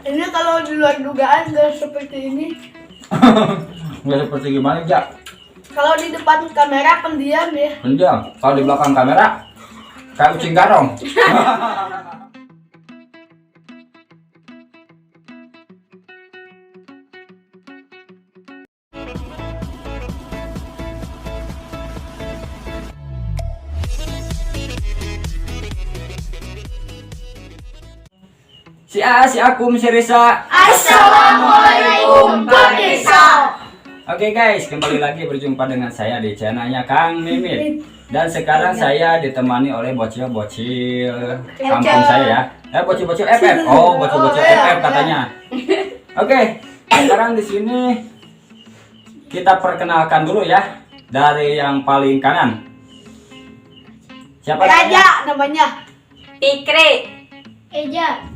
Ini kalau di luar dugaan gak seperti ini. Nggak seperti gimana, Jak? Kalau di depan kamera pendiam ya. Pendiam. Kalau di belakang kamera kayak kucing garong. Si Akum, si Risa. Assalamualaikum pemirsa. Oke guys, kembali lagi berjumpa dengan saya di channelnya Kang Mimit. Dan sekarang saya ditemani oleh bocil-bocil kampung saya ya. Bocil-bocil FF. Oh, bocil-bocil FF katanya. Oke, sekarang di sini kita perkenalkan dulu ya dari yang paling kanan. Siapa Raja namanya. Fikri, Eja.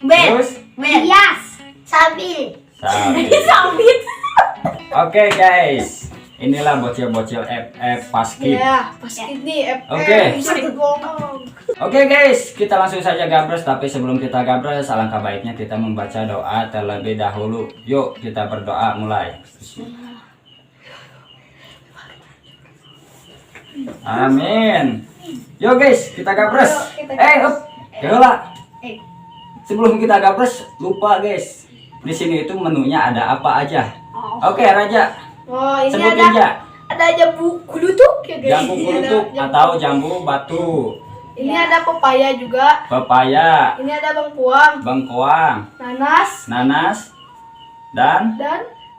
Ben, Terus? Yas. Sabi. Sabi. Sambit. Oke guys, inilah bocil-bocil FF Paskib. Ya, pas ini FF. Oke. Bisa digolong. Oke guys, kita langsung saja gabres. Tapi sebelum kita gabres, alangkah baiknya kita membaca doa terlebih dahulu. Yuk kita berdoa mulai. Amin. Yuk guys, kita gabres. Up, Keula. Sebelum kita gabres, lupa guys. Di sini itu menunya ada apa aja. Oke, Raja. Oh, ini Sebutin ada jambu kulutuk ya guys. Jambu Ini kurutuk ada atau jambu batu, Ini ada pepaya juga. pepaya, Ini ada bengkuang, bengkoang, nanas, nanas, dan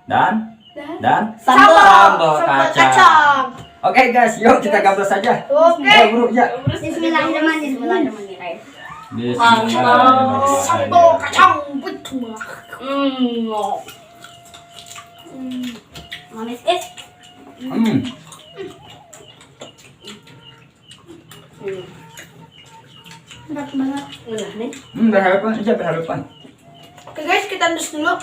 dan sambal sambal kacang. Oke guys, yuk kita gabres saja. Oke. Ayo bro, ya. Bismillahirrahmanirrahim. Sambal kacang betul. Manis Enak banget. Udah nih. Berharapan aja, berharapan. Oke guys, kita ndus dulu.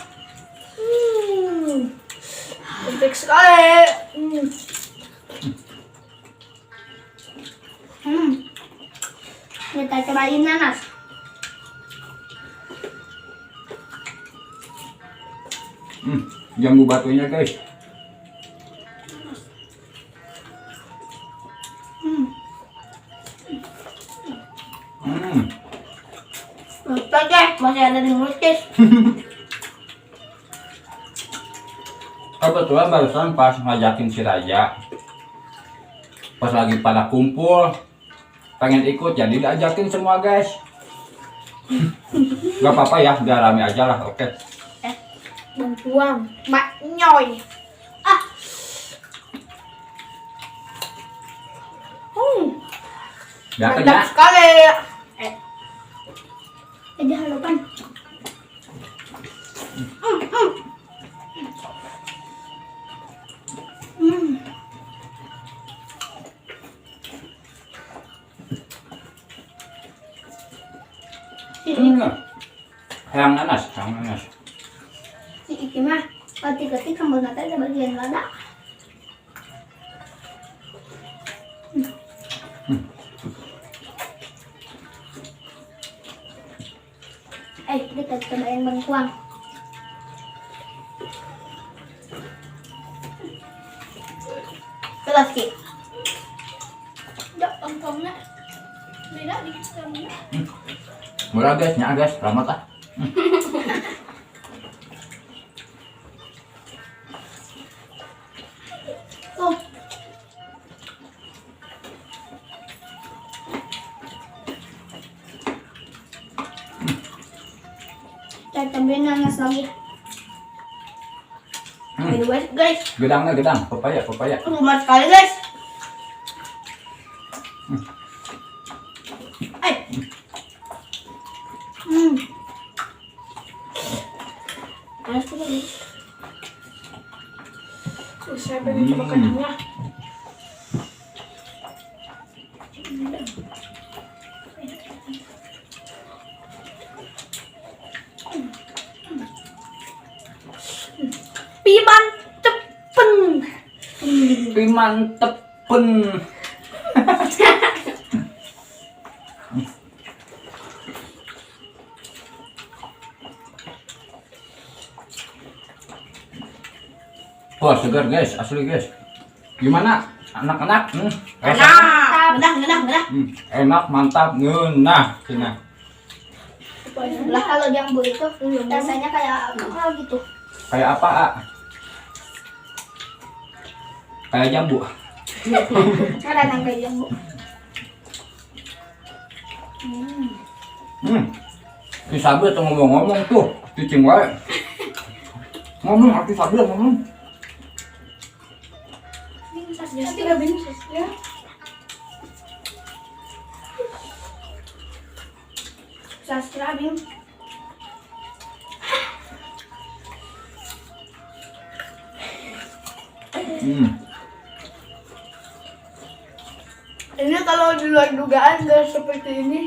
Cantik sekali. Kita cobain nanas. Jambu batunya guys. Oke, masih ada di mulut guys. Kebetulan barusan pas ngajakin si Raja, pas lagi pada kumpul, pengen ikut jadi diajakin semua guys. Gak apa-apa ya, biar rame aja lah. Oke. Bengkuang, mak nyoy. Gak Mantap kenyang. sekali. Ada harapan. Yang nanas, yang nanas. Si Iki mah ketik-ketik sambal nata ada bagian lada. Kita cobain bengkuang. Kelas Ki. Udah, bengkuangnya. Beda dikit sama. Murah guys, nyak guys, selamat ah. Oh, Kita tambahin nanas lagi. guys. Gedangnya gedang, pepaya, pepaya. Lumat sekali guys. Panas tuh lagi. Saya pengen coba kacangnya. Piman tepen. Pimantepen. Wah, segar guys, asli guys. Gimana anak-anak? Enak. Enak, mantap, ngenah, cina. Lah kalau jambu itu rasanya kayak apa gitu. Kayak apa, A? Kayak jambu. Ada yang kayak jambu. Si Sabri tuh ngomong-ngomong tuh, cicing wae. Ngomong, arti Sabri ngomong. Sastra bin sastra. Sastra bin. Ini kalau di luar dugaan gak seperti ini.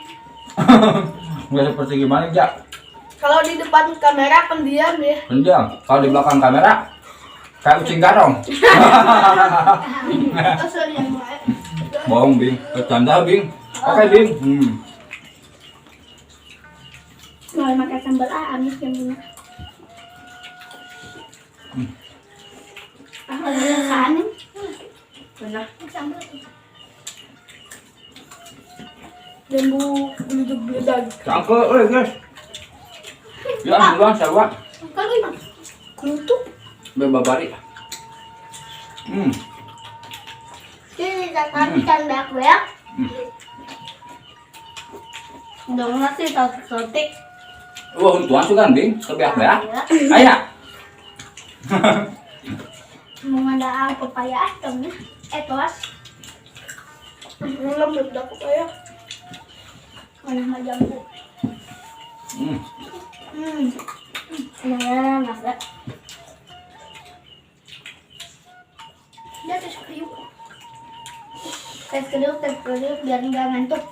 Nggak seperti gimana, Jak? Kalau di depan kamera pendiam ya. Pendiam. Kalau di belakang kamera, kayak kucing garong. Kesel yang lain. Bohong, Bing. Bercanda, Bing. Oke, Bing. Mau makan sambal amis yang punya. Ada kan? Benar. Sambal. Jambu beledug. Cangkel, guys. Ya, duluan, sarwa. Kalau gimana? Kerutuk. Bebabari. Ini tapi canda aku ya. Dong nasi sotik. Wah, untuan sugan, Bing. Kebeak-beak. Ayo. Mau ada pepaya temen. Tos. Lembut dapat ya. Mana mah jambu. Nah, nasi. Dia tes kriuk. Tes kriuk biar nggak ngantuk.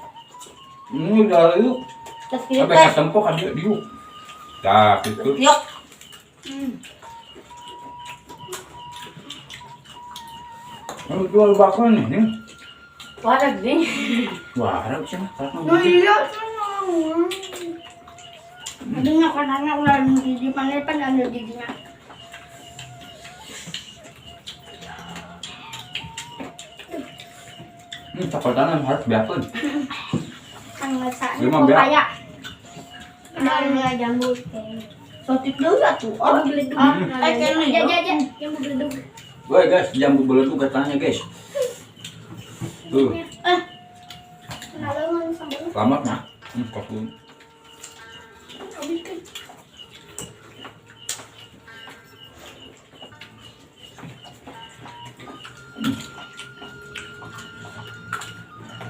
Udah yuk. Terus kita Sampai kesempok kan dia diuk. Nah, itu. yuk. Kalau jual bakwan nih. Wadah gini. Wah, harap sih. Oh iya, senang. Adanya karena ular di mana kan ada giginya. Cokotan harus biarpun. Kan masak Lima beak. pepaya. Dan jambu. Sotik dulu ya tuh. Oh, beledug. kayaknya Ya, jambu beledug. Woi guys, jambu beledug katanya guys. Tuh, Kenalan sambal. selamat nah. Kokun. Habiskan.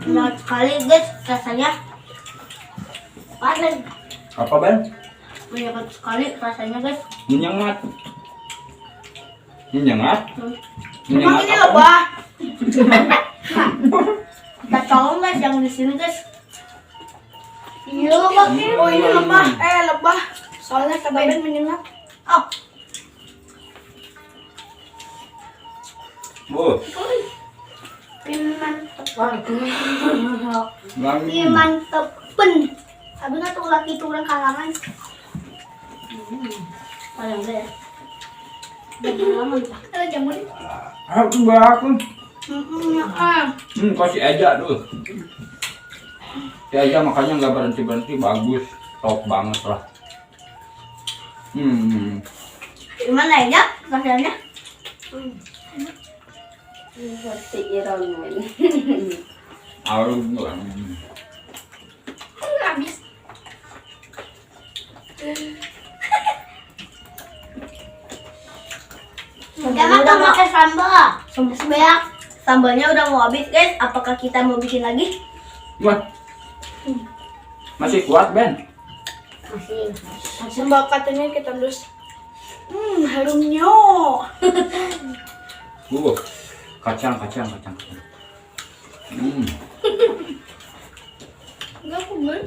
Enak sekali guys rasanya. Paling Apa Ben? banyak sekali rasanya guys. Menyengat. Menyengat. Emang ini apa? lebah. Kita colong guys yang di sini guys. Ini lebah. Oh ini lebah. Lebah. Soalnya kebadan menyengat. Oh. Oh, Mantep. wangi. Mantepen. Habis nggak tuh laki turun kalangan. Paling deh. Lama Ada jamur. Aku bakun. Ah. Kasih aja dulu. Si aja makanya nggak berhenti bagus, top banget lah. Gimana ya rasanya? Seperti Iron-Man. Arum. Habis. Jangan tuh pakai sambal. Sebeak. Sambalnya udah mau habis guys. Apakah kita mau bikin lagi? Wah. Masih kuat Ben? Masih. Sambal katanya kita terus. Harumnya. Kacang. Enggak kuman.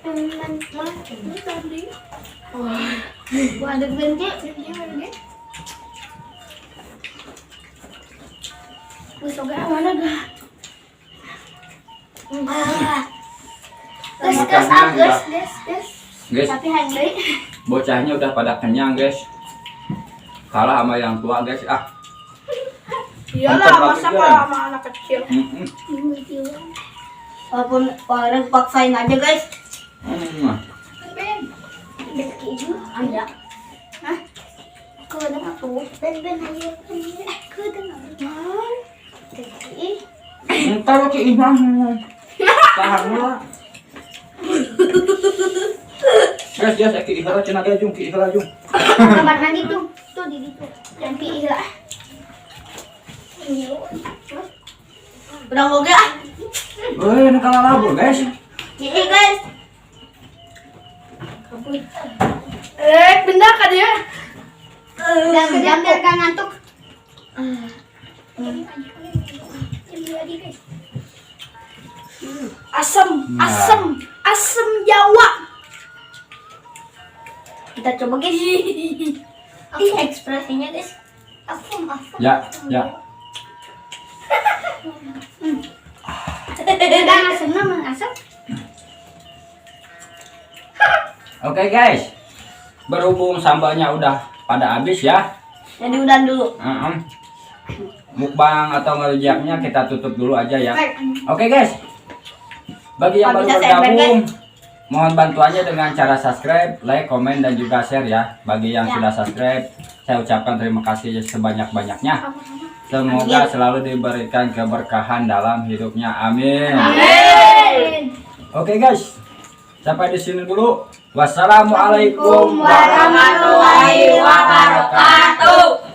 Teman mana tadi? Wah, ada ganti. Wis oke mana dah? Gas. Guys, Tapi handai. bocahnya udah pada kenyang guys. Kalah sama yang tua guys. Iyalah, Mantap, masa Bang. kalah sama anak kecil. Walaupun Pangeran paksain aja guys. Ada. Kedeng atuh. Ben ayo. Entar lo ki imah. Tahan lah. Guys, ki ihara cenah ge jung, ki ihara jung. Kamar mandi tuh di situ. Yang piila. Udah ngoge ah. Weh, nu kalah labur guys. Ini guys. Benda kan ya? Jangan biar gak ngantuk. Asam Jawa. Kita coba guys. Ih, ekspresinya guys. Asam. Ya. Udah asam nama asam. Oke guys. Berhubung sambalnya udah pada habis ya. Jadi udah dulu. Mukbang atau ngerejaknya kita tutup dulu aja ya. Oke guys. Bagi yang baru Bisa share, bergabung, mohon bantuannya dengan cara subscribe, like, komen, dan juga share ya. Bagi yang sudah subscribe, saya ucapkan terima kasih sebanyak-banyaknya. Semoga selalu diberikan keberkahan dalam hidupnya. Amin. Oke guys. Sampai di sini dulu. Wassalamualaikum Warahmatullahi wabarakatuh.